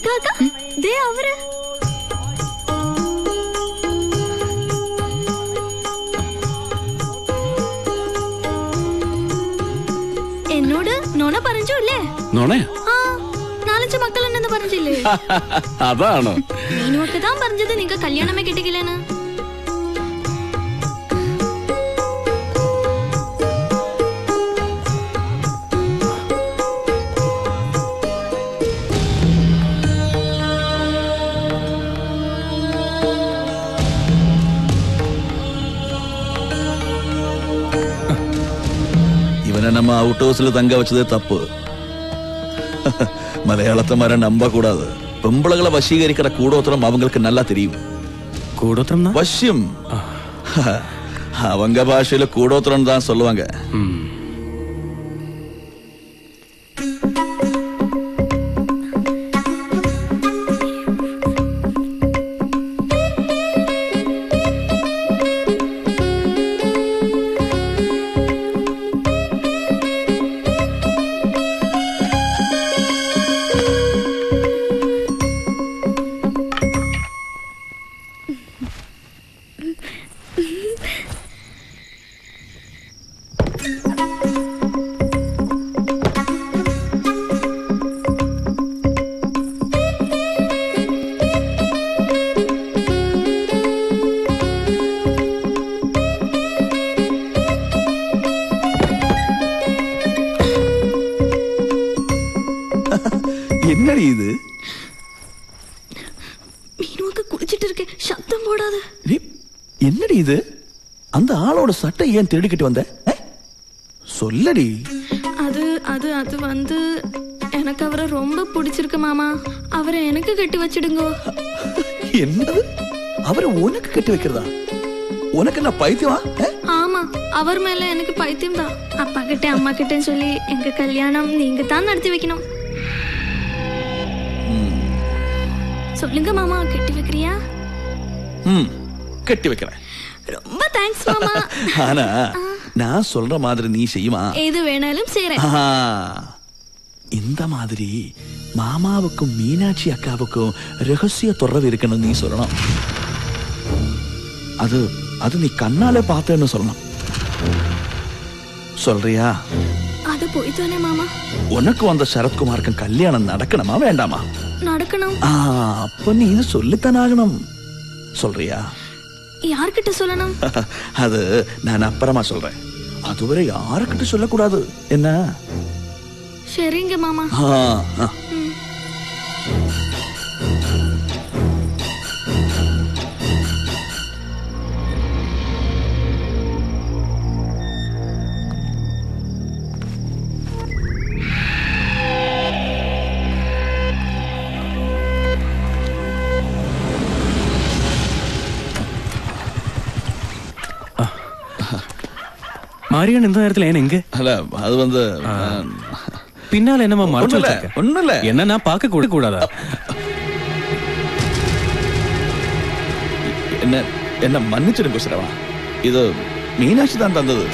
அக்கா அக்கா தே அவரு എന്നോട് നോണ പറഞ്ഞു അല്ലേ? നോണയാ? ആ, 4-5 മക്കളുണ്ടെന്ന് പറഞ്ഞില്ലേ? അതാണോ? നീനുവൊക്കെ താൻ പറഞ്ഞത് നിങ്ങ കല്യാണമേ കിട്ടിക്കില്ലെന്ന്. இவனை நம்ம அவுட் ஹவுஸ்ல தங்க வச்சதே தப்பு. மலையாளத்தை மாதிரி நம்ப கூடாது. பொம்பளைகளை வசீகரிக்கிற கூடோத்திரம் அவங்களுக்கு நல்லா தெரியும். கூடோத்திரம் வசியம் அவங்க பாஷையில கூடோத்திரம் தான் சொல்லுவாங்க. என்னடி இது? மீனுக்கு குளிச்சிட்டு இருக்க, சத்தம் போடாத. என்னடி இது? அந்த ஆளோட சட்டை ஏன் திருடிக்கிட்டு வந்த? சொல்லடி. அது அது அது வந்து எனக்கு அவரை ரொம்ப பிடிச்சிருக்கு மாமா. அவரை எனக்கு கட்டி வச்சிடுங்க. என்னது? அவரை உனக்கு கட்டி வைக்கிறதா? உனக்கு என்ன பைத்தியமா? ஆமா, அவர் மேல எனக்கு பைத்தியம் தான். அப்பா கிட்ட அம்மா கிட்ட சொல்லி எங்க கல்யாணம் நீங்க தான் நடத்தி வைக்கணும். சொல்லுங்க மாமா, கட்டி வைக்கிறியா? கட்டி வைக்கிறேன். ரொம்ப தேங்க்ஸ் மாமா. ஆனா நான் சொல்ற மாதிரி நீ செய்யுமா? எது வேணாலும் செய்றேன். இந்த மாதிரி மாமாவுக்கும் மீனாட்சி அக்காவுக்கும் ரகசிய தொடர்பு இருக்குன்னு நீ சொல்லணும். அது அது நீ கண்ணால பார்த்தேன்னு சொல்லணும். சொல்றியா? அது போய் தானே மாமா. உனக்கு வந்த சரத்குமாருக்கு கல்யாணம் நடக்கணுமா வேண்டாமா? நடக்கணும். அப்ப நீ சொல்லித்தானே ஆகணும். சொல்றியா? யார்கிட்ட சொல்லணும்? அது நான் அப்புறமா சொல்றேன். அதுவரை யாருக்கிட்ட சொல்லக்கூடாது. என்ன? சரிங்க மாமா. மாரியன் இந்த நேரத்துல ஏன் எங்க? அல்ல, அது வந்து பின்னால என்னமா மறைச்சு வச்சிருக்க? ஒண்ணும் இல்ல. என்ன நான் பார்க்க கூடாதா? என்ன என்ன மன்னிச்சிடுங்க சிரவா. இது மீனாட்சி தான் தந்தது.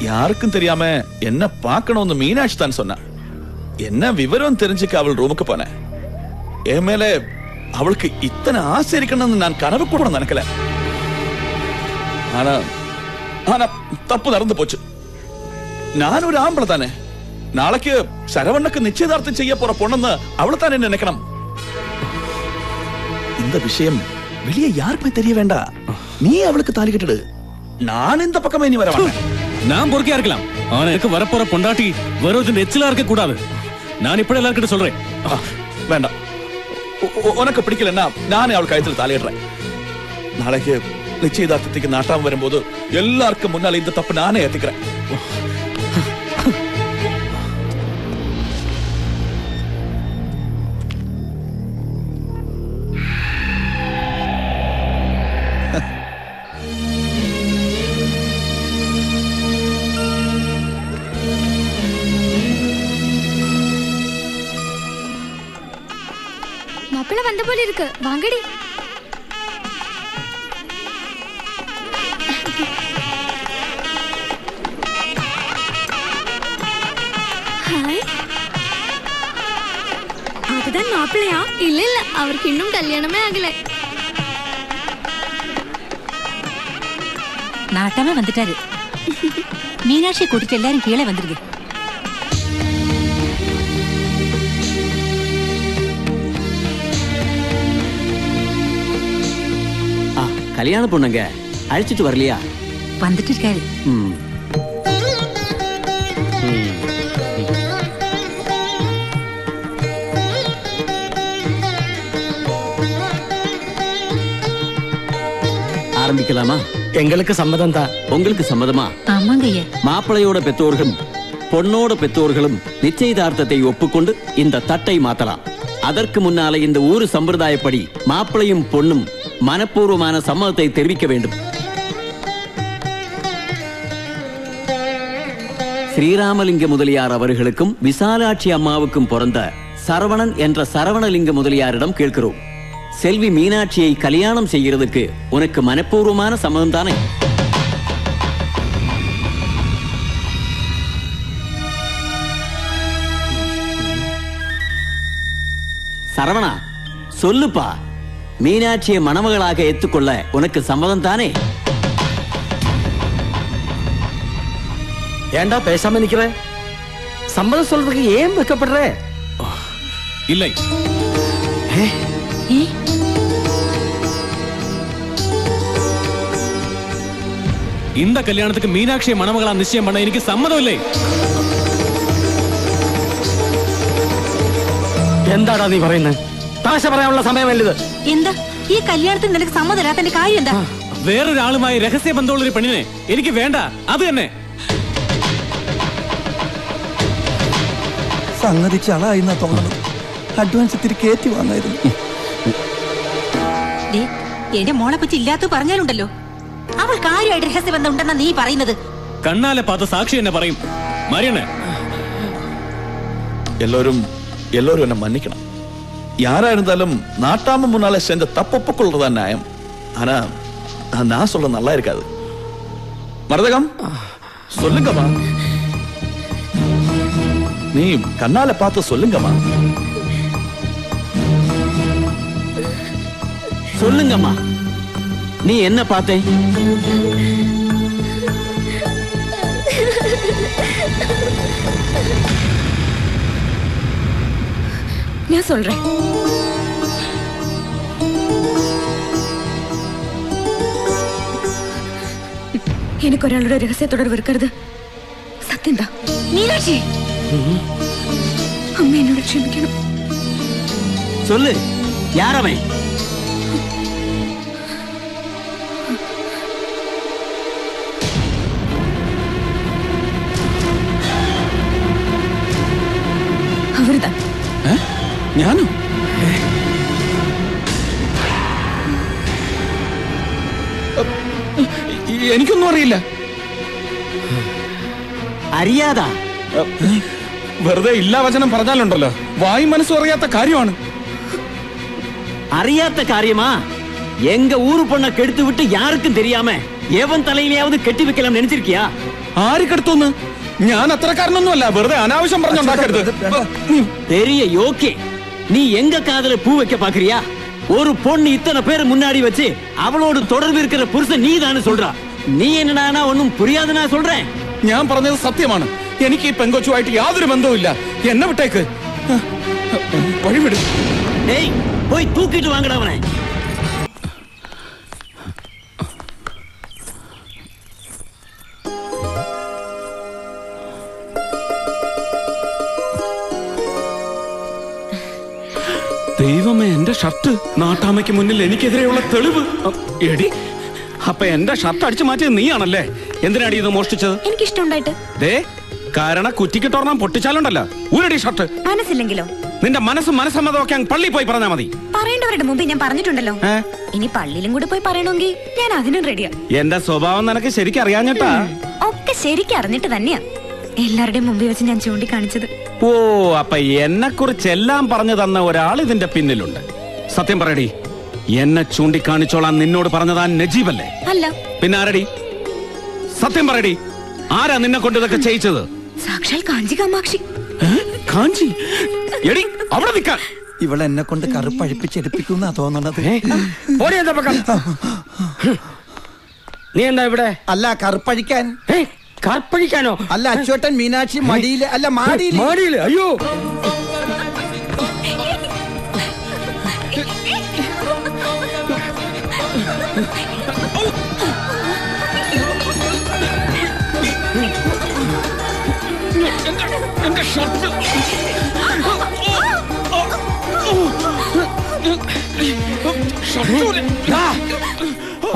யாருக்கும் தெரியாம என்ன பார்க்கணும்னு மீனாட்சி தான் சொன்ன. என்ன விவரம் தெரிஞ்சுக்க அவள் ரூமுக்கு போனேன். என் மேல அவளுக்கு இத்தனை ஆசை இருக்கணும்னு நான் கனவு கூட நினைக்கல. ஆனா ஆனா தப்பு நடந்து போச்சு. நான் ஒரு ஆம்பளை தானே. நாளைக்கு சரவணனுக்கு நிச்சயதார்த்தம் செய்ய போற பொண்ணு அவளை தானே நினைக்கணும். இந்த விஷயம் வெளியே யாருக்குமே தெரிய வேண்டாம். நீ அவளுக்கு தாலி கட்டிடு. நான் இந்த பக்கமே நீ வர வேண்டாம். நான் பொறுக்கையா இருக்கலாம். ஆனா எனக்கு வரப்போற பொண்டாட்டி வருவது எச்சிலா இருக்க கூடாது. நான் இப்படி எல்லார்கிட்ட சொல்றேன். வேண்டாம். உனக்கு பிடிக்கலன்னா நானே அவள் கழுத்துல தாலிடுறேன். நாளைக்கு நிச்சயதார்த்தத்துக்கு நாட்டாம வரும்போது எல்லாருக்கும் முன்னால இந்த தப்பு நானே ஏத்துக்கிறேன். மாப்பிள்ள வந்த போல இருக்கு, வாங்கடி. ஹாய். மாப்பிள்ளையா? இல்ல இல்ல, அவருக்கு இன்னும் கல்யாணமே ஆகல. நாட்டாம வந்துட்டாரு. மீனாட்சி கூட்டிட்டு எல்லாரும் கீழே வந்துருங்க. கல்யாண பொண்ணுங்க அழைச்சிட்டு வரலையா? வந்துட்டு இருக்காரு. ஆரம்பிக்கலாமா? எங்களுக்கு சம்மதம் தான். உங்களுக்கு சம்மதமா? ஆமாங்க ஐயா. மாப்பிளையோட பெற்றோர்களும் பொண்ணோட பெற்றோர்களும் நிச்சயதார்த்தத்தை ஒப்புக்கொண்டு இந்த தட்டை மாத்தலாம். அதற்கு முன்னாலே இந்த ஊரு சம்பிரதாயப்படி மாப்பிளையும் பொண்ணும் மனப்பூர்வமான சம்மதத்தை தெரிவிக்க வேண்டும். ஸ்ரீராமலிங்க முதலியார் அவர்களுக்கும் விசாலாட்சி அம்மாவுக்கும் பிறந்த சரவணன் என்ற சரவணலிங்க முதலியாரிடம் கேட்கிறோம். செல்வி மீனாட்சியை கல்யாணம் செய்கிறதுக்கு உனக்கு மனப்பூர்வமான சம்மதம் தானே? சரவணா, சொல்லுப்பா. மீனாட்சியை மணமகளாக ஏத்துக்கொள்ள உனக்கு சம்மதம் தானே? ஏண்டா பேசாம நிக்கிற? சம்மதம் சொல்றதுக்கு ஏன் வெக்கப்படுற? இல்லை. இந்த കല്യാണத்துக்கு மீனாட்சியை மணமகளா நிச்சயம் பண்ண എനിക്ക് സമ്മതം இல்லை. എന്താടാ നീ പറയുന്നത്? തമാശ പറയാനുള്ള സമയമല്ലത്. എന്താ ഈ കല്യാണത്തിന് നിനക്ക് സമ്മതമില്ലാത്തതിന്റെ കാര്യം എന്താ? വേറൊരാളുമായി രഹസ്യ ബന്ധമുള്ള ഒരു പെണ്ണിനെ എനിക്ക് വേണ്ട. അത് തന്നെ. സംഗതി ചളായിന്നാ തോന്നുന്നത്. അഡ്വാൻസ് ഇത്തിരി കയറ്റി വാങ്ങായിരുന്നു. എന്റെ മോളെ പറ്റി ഇല്ലാത്ത പറഞ്ഞാലുണ്ടല്ലോ. അവൾ കാര്യമായിട്ട് രഹസ്യബന്ധം ഉണ്ടെന്നാ നീ പറയുന്നത്. കണ്ണാലെ പാത്ത സാക്ഷി എന്നെ പറയും. മരിയണ്ണ, எல்லோரும் என்ன மன்னிக்கணும். யாரா இருந்தாலும் நாட்டாம முன்னால சேர்ந்த தப்பொப்புக்கொள்றதா நியாயம். ஆனா நான் சொல்ல நல்லா இருக்காது. மரதகம், சொல்லுங்கம்மா. நீ கண்ணால பார்த்து சொல்லுங்கம்மா. சொல்லுங்கம்மா, நீ என்ன பார்த்தே? நான் சொல்றேன். எனக்கு ഒരാളുടെ രഹസ്യ തുടർവ് இருக்கிறது സത്യംതാ. மீனாட்சி, അമ്മ എന്നോട് ക്ഷമിക്കണം. சொல்லு, யார் அவன்? അവരുതാ. ഞാനോ? എനിക്കൊന്നും അറിയില്ല. അറിയാതാ? വെറുതെ ഇല്ലാ വചനം പറഞ്ഞാലുണ്ടല്ലോ, വായി മനസ്സും അറിയാത്ത കാര്യമാണ്. அறியாத காரியமா? எங்க ஊரு பொண்ண கெடுத்து விட்டு யாருக்கும் தெரியாம எவன் தலையிலேயாவது கெட்டி வைக்கலாம் நினைச்சிருக்கியா? ആര് കെടുത്തോന്ന്? ഞാൻ അത്രക്കാരനൊന്നുമല്ല. വെറുതെ അനാവശ്യം പറഞ്ഞുണ്ടാക്കരുത്. பெரிய யோக்கே, நீ எங்க காதல பூ வைக்க பாக்குறியா? ஒரு பொண்ணு இத்தனை பேர் முன்னாடி வச்சு அவளோடு தொடர்பு இருக்கிற புருஷன் நீ தானே சொல்றா. நீ என்னடானா ஒன்னும் புரியாதுன்னா சொல்றேன். ഞാൻ പറഞ്ഞത് സത്യമാണ്. എനിക്ക് ഈ പെങ്കൊച്ചുമായിട്ട് യാതൊരു ബന്ധവുമില്ല. എന്നെ വിട്ടേക്ക്. വഴിവിടും. ஏய், போய் தூக்கிட்டு வாங்கடா அவனை. ദൈവമേ, എന്റെ ഷർട്ട്! നാട്ടാമയ്ക്ക് മുന്നിൽ എനിക്കെതിരെയുള്ള തെളിവ്. എടി, അപ്പൊ എന്റെ ഷർട്ട് അടിച്ചു മാറ്റിയത് നീയാണല്ലേ? എന്തിനാടി ഇത് മോഷ്ടിച്ചത്? എനിക്കിഷ്ടമുണ്ടായിട്ട്. ദേ, കാരണം കുറ്റിക്കിട്ടോർണം പൊട്ടിച്ചാലുണ്ടല്ലോ. ഊരടി ഷർട്ട്. മനസ്സില്ലെങ്കിലോ? നിന്റെ മനസ്സമ്മതമൊക്കെ അങ്ങ് പള്ളി പോയി പറഞ്ഞാ മതി. പറയേണ്ടവരുടെ മുമ്പ് ഞാൻ പറഞ്ഞിട്ടുണ്ടല്ലോ. ഇനി പള്ളിയിലും കൂടി പോയി പറയണമെങ്കിൽ ഞാൻ അതിനും റെഡിയാ. എന്റെ സ്വഭാവം നിനക്ക് ശരിക്കും അറിയാഞ്ഞിട്ടാ. ഒക്കെ ശരിക്കും അറിഞ്ഞിട്ട് തന്നെയാ എല്ലാവരുടെയും മുമ്പിൽ വെച്ച് ഞാൻ ചൂണ്ടിക്കാണിച്ചത്. ഓ, അപ്പൊ എന്നെ കുറിച്ചെല്ലാം പറഞ്ഞു തന്ന ഒരാൾ ഇതിന്റെ പിന്നിലുണ്ട്. സത്യം പറയടി, എന്നെ ചൂണ്ടിക്കാണിച്ചോളാൻ നിന്നോട് പറഞ്ഞതാ നജീബല്ലേ? അല്ല. പിന്നെ ആരടി? സത്യം പറയടി, ആരാ നിന്നെ കൊണ്ട് ഇതൊക്കെ ചെയ്യിച്ചത്? സാക്ഷാൽ കാഞ്ചി കാമാക്ഷി. കാഞ്ചി? എടി, അവിടെ നിൽക്കാൻ. ഇവളെന്നെ കൊണ്ട് കറുപ്പഴിപ്പിച്ചെടുപ്പിക്കുന്നാ തോന്നണത്. നീ എന്താ ഇവിടെ? അല്ല കറുപ്പഴിക്കാൻ. കറുപ്പഴിക്കാനോ? അല്ല അച്ചുവേട്ടൻ മീനാക്ഷി മടിയില് അല്ല മാടിയില്. അയ്യോ എന്റെ ഷർട്ട്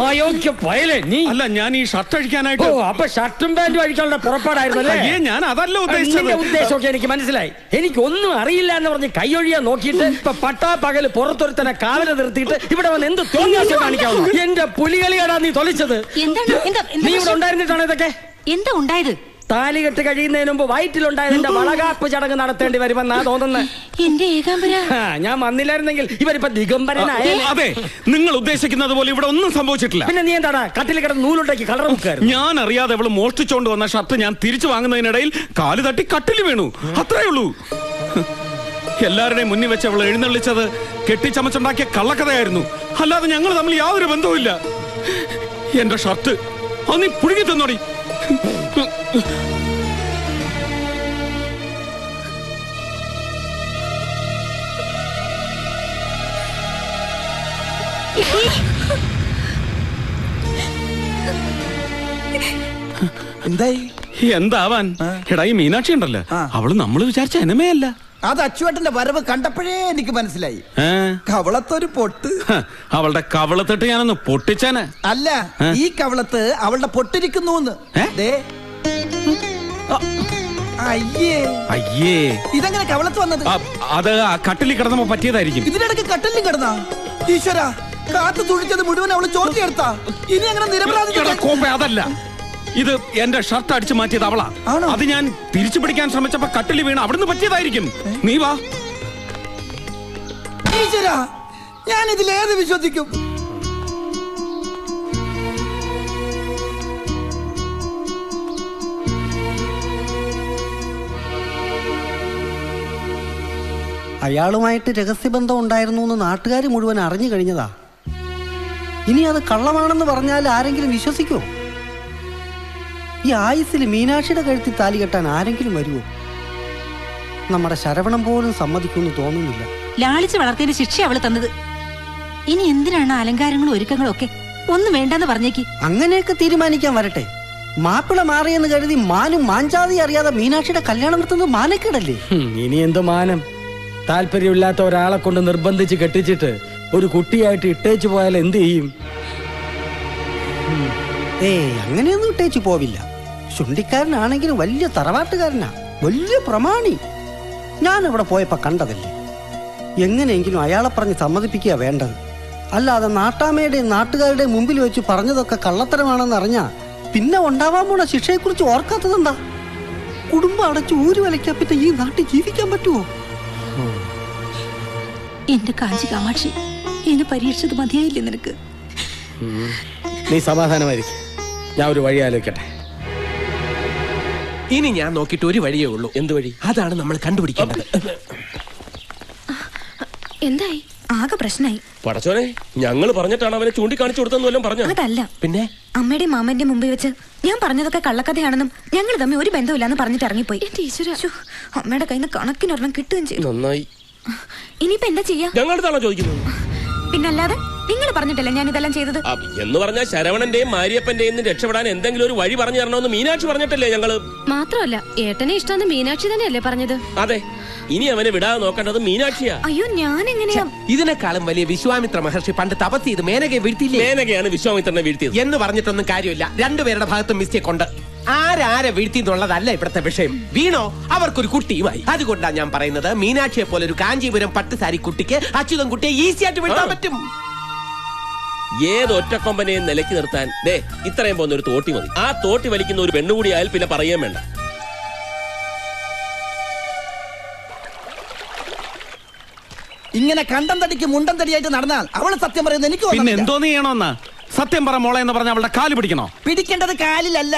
അയോഗ്യ പയലേ നീ. അല്ല ഞാൻ ഈ ഷർട്ട് അഴിക്കാനായിട്ട്. അപ്പൊ ഷർട്ടും പാന്റും അഴിക്കാനുള്ള പുറപ്പാടായിരുന്നല്ലേ? ഞാൻ അതല്ല ഉദ്ദേശിച്ചത്. ഉദ്ദേശമൊക്കെ എനിക്ക് മനസ്സിലായി. എനിക്ക് ഒന്നും അറിയില്ല എന്ന് പറഞ്ഞ് കൈയൊഴിയാൻ നോക്കിയിട്ട് ഇപ്പൊ പട്ടാ പകല് പുറത്തൊരുത്തനെ കാവല നിർത്തിയിട്ട് ഇവിടെ വന്ന് എന്ത് തോന്നിയാസം കാണിക്കാവുന്നു? എന്റെ പുലികളിയാടാ നീ തൊലിച്ചത്. നീ ഇവിടെ ഉണ്ടായിരുന്നിട്ടാണ് ഇതൊക്കെ? എന്താ ഉണ്ടായത്? താലികെട്ട് കഴിയുന്നതിന് മുമ്പ് വയറ്റിലുണ്ടായതിന്റെ വളകാപ്പ് ചടങ്ങ് നടത്തേണ്ടി വരുമെന്നാ തോന്നുന്നത്. എന്റെ ഏകാംബര, ഞാൻ വന്നില്ലായിരുന്നെങ്കിൽ ഇവരിപ്പോ ദിഗംബരനായ. അതെ, നിങ്ങൾ ഉദ്ദേശിക്കുന്നത് പോലെ ഇവിടെ ഒന്നും സംഭവിച്ചിട്ടില്ല. പിന്നെ നീ എന്താടാ കട്ടിൽ കിടന്ന് നൂലുണ്ടാക്കി കളർ മുക്കായിരുന്നു? ഞാൻ അറിയാതെ അവള് മോഷ്ടിച്ചോണ്ട് വന്ന ഷർട്ട് ഞാൻ തിരിച്ചു വാങ്ങുന്നതിനിടയിൽ കാല് തട്ടി കട്ടിൽ വീണു, അത്രേ ഉള്ളൂ. എല്ലാവരുടെയും മുന്നിൽ വെച്ച് അവൾ എഴുന്നള്ളിച്ചത് കെട്ടിച്ചമച്ചുണ്ടാക്കിയ കള്ളക്കഥയായിരുന്നു. അല്ലാതെ ഞങ്ങൾ തമ്മിൽ യാതൊരു ബന്ധവുമില്ല. എന്റെ ഷർട്ട് അത് നീ പുഴുകി തന്നോടി. എന്തായി? എന്താവാൻ? എടാ ഈ മീനാക്ഷി ഉണ്ടല്ലോ, അവള് നമ്മള് വിചാരിച്ച എനമയല്ല. അത് അച്ചുവേട്ടന്റെ വരവ് കണ്ടപ്പോഴേ എനിക്ക് മനസ്സിലായി. കവളത്തൊരു പൊട്ട്. അവളുടെ കവളത്തിട്ട് ഞാനൊന്ന് പൊട്ടിച്ചാന്. അല്ല, ഈ കവളത്ത് അവളുടെ പൊട്ടിരിക്കുന്നു. അയ്യേ അയ്യേ, ഇതെങ്ങനെ കവളത്ത് വന്നത്? അത് ആ കട്ടിലിൽ കിടന്നപ്പോ പറ്റിയതായിരിക്കും. ഇതിനിടയ്ക്ക് കട്ടിലും കിടന്നാ? ഈശ്വര, കാത്തു തുഴിച്ചത് മുഴുവൻ അവള് ചോർത്തിയെടുത്താ. ഇനി അങ്ങനെ നിരപരാധി. അതല്ല, ഇത് എന്റെ ഷർട്ട് അടിച്ചു മാറ്റിയത് അവളാ. അത് ഞാൻ തിരിച്ചു പിടിക്കാൻ ശ്രമിച്ചപ്പോ കട്ടില് വീണ് അവിടുന്ന് പറ്റിയതായിരിക്കും. നീ വാ. ഈശ്വര, ഞാൻ ഇതിലേത് വിശ്വസിക്കും? അയാളുമായിട്ട് രഹസ്യബന്ധം ഉണ്ടായിരുന്നു എന്ന് നാട്ടുകാർ മുഴുവൻ അറിഞ്ഞു കഴിഞ്ഞതാ. ഇനി അത് കള്ളമാണെന്ന് പറഞ്ഞാൽ ആരെങ്കിലും വിശ്വസിക്കുമോ? ഈ ആയുസ്സിൽ മീനാക്ഷിയുടെ കഴുത്തിൽ താലി കെട്ടാൻ ആരെങ്കിലും വരുമോ? നമ്മുടെ ശരവണം പോലും സമ്മതിക്കുമെന്ന് തോന്നുന്നില്ല. ലാളിച്ച് വളർത്തിയതിന് ശിക്ഷ അവള് തന്നത്. ഇനി എന്തിനാണ് അലങ്കാരങ്ങളും ഒരുക്കങ്ങളും ഒക്കെ? ഒന്നും വേണ്ടെന്ന് പറഞ്ഞേക്ക്. അങ്ങനെയൊക്കെ തീരുമാനിക്കാൻ വരട്ടെ. മാപ്പിള മാറിയെന്ന് കരുതി മാനും മാഞ്ചാതി അറിയാതെ മീനാക്ഷിയുടെ കല്യാണം നിർത്തുന്നത് മാനക്കേടല്ലേ? ഇനി എന്ത് മാനം? താല്പര്യമില്ലാത്ത ഒരാളെ കൊണ്ട് നിർബന്ധിച്ച് കെട്ടിച്ചിട്ട് ഒരു കുട്ടിയായിട്ട് ഇട്ടേച്ചു പോയാൽ എന്ത് ചെയ്യും? അങ്ങനെയൊന്നും ഇട്ടേച്ചു പോവില്ല. ചുണ്ടിക്കാരനാണെങ്കിലും വലിയ തറവാട്ടുകാരനാ, വലിയ പ്രമാണി. ഞാൻ അവിടെ പോയപ്പോ കണ്ടതല്ലേ. എങ്ങനെയെങ്കിലും അയാളെ പറഞ്ഞ് സമ്മതിപ്പിക്കുക വേണ്ടത്. അല്ലാതെ നാട്ടാമ്മയുടെയും നാട്ടുകാരുടെയും മുമ്പിൽ വെച്ച് പറഞ്ഞതൊക്കെ കള്ളത്തരമാണെന്ന് അറിഞ്ഞാ പിന്നെ ഉണ്ടാവാൻ പോണ ശിക്ഷയെക്കുറിച്ച് ഓർക്കാത്തതെന്താ? കുടുംബം അടച്ച് ഊരി വലയ്ക്കാൻ പറ്റ ഈ നാട്ടിൽ ജീവിക്കാൻ പറ്റുമോ? എന്റെ കാഞ്ചി കാമാക്ഷി, എന്നെ പരീക്ഷിച്ചത് മതിയായില്ലേ നിനക്ക്? നീ സമാധാനമായിരിക്കും. ഞാൻ ഒരു വഴി ആലോചിക്കട്ടെ. ഇനി ഞാൻ നോക്കിയിട്ട് ഒരു വഴിയേ ഉള്ളൂ. എന്ത് വഴി? അതാണ് നമ്മൾ കണ്ടുപിടിക്കേണ്ടത്. എന്തായി? ആകെ പ്രശ്നമായി. പടച്ചോനെ, ഞങ്ങൾ പറഞ്ഞിട്ടാണ് അവനെ ചൂണ്ടിക്കാണിച്ചു കൊടുത്തെന്ന് പറഞ്ഞു. അതല്ല, പിന്നെ അമ്മയുടെയും മാമന്റെ മുമ്പിൽ വെച്ച് ഞാൻ പറഞ്ഞതൊക്കെ കള്ളക്കഥയാണെന്നും ഞങ്ങൾ തമ്മിൽ ഒരു ബന്ധമില്ലാന്ന് പറഞ്ഞിട്ട് ഇറങ്ങിപ്പോയി. അമ്മയുടെ കയ്യിൽ നിന്ന് കണക്കിനൊരെണ്ണം കിട്ടുകയും ചെയ്തു. നന്നായി. ഇനിയിപ്പോ എന്താ ചെയ്യാ? ഞങ്ങളുടെതാണോ ചോദിക്കുന്നത്? പിന്നല്ലാതെ നിങ്ങൾ പറഞ്ഞിട്ടല്ലേ ഞാൻ ഇതെല്ലാം ചെയ്തത്? എന്ന് പറഞ്ഞാൽ ശരവണന്റെയും മാരിയപ്പന്റെയും രക്ഷപ്പെടാൻ എന്തെങ്കിലും ഒരു വഴി പറഞ്ഞു തരണമെന്ന് മീനാക്ഷി പറഞ്ഞിട്ടല്ലേ ഞങ്ങള്? മാത്രമല്ല, ഏട്ടനെ ഇഷ്ടമെന്ന് മീനാക്ഷി തന്നെയല്ലേ പറഞ്ഞത്? അതെ, ഇനി അവനെ വിടാതെ നോക്കേണ്ടത് മീനാക്ഷിയാ. അയ്യോ, ഞാൻ എങ്ങനെയാ? ഇതിനേക്കാളും വലിയ വിശ്വാമിത്ര മഹർഷി പണ്ട് തപസ് ചെയ്ത് മേനകയെ വീഴ്ത്തിയില്ലേ? മേനകയാണ് വിശ്വാമിത്രനെ വീഴ്ത്തിയത് എന്ന് പറഞ്ഞിട്ടൊന്നും കാര്യമില്ല. രണ്ടുപേരുടെ ഭാഗത്തും മിസ്റ്റേക്ക് ഉണ്ട്. ആരാരെ വീഴ്ത്തി എന്നുള്ളതല്ല ഇവിടുത്തെ വിഷയം. വീണോ അവർക്കൊരു കുട്ടിയുമായി. അതുകൊണ്ടാണ് ഞാൻ പറയുന്നത്, മീനാക്ഷിയെ പോലെ ഒരു കാഞ്ചീപുരം പട്ടുസാരി കുട്ടിക്ക് അച്യുതൻ കുട്ടിയെ ഈസി ആയിട്ട് വീഴ്ത്താൻ പറ്റും. ഏതൊറ്റക്കൊമ്പനെയും നിലയ്ക്ക് നിർത്താൻ ഇത്രയും പോകുന്ന ഒരു തോട്ടി മതി. ആ തോട്ടി വലിക്കുന്ന ഒരു പെണ്ണുകൂടി ആയാൽ പിന്നെ പറയാൻ വേണ്ട. ഇങ്ങനെ കണ്ടം തടിക്ക് മുണ്ടം തടിയായിട്ട് നടന്നാൽ അവള് സത്യം പറയുന്നത് എനിക്ക് പിന്നെ എന്തോന്ന് ചെയ്യണമെന്നാ? സത്യം പറ മോളെ എന്ന് പറഞ്ഞ അവളുടെ കാല് പിടിക്കണോ? പിടിക്കേണ്ടത് കാലിലല്ല.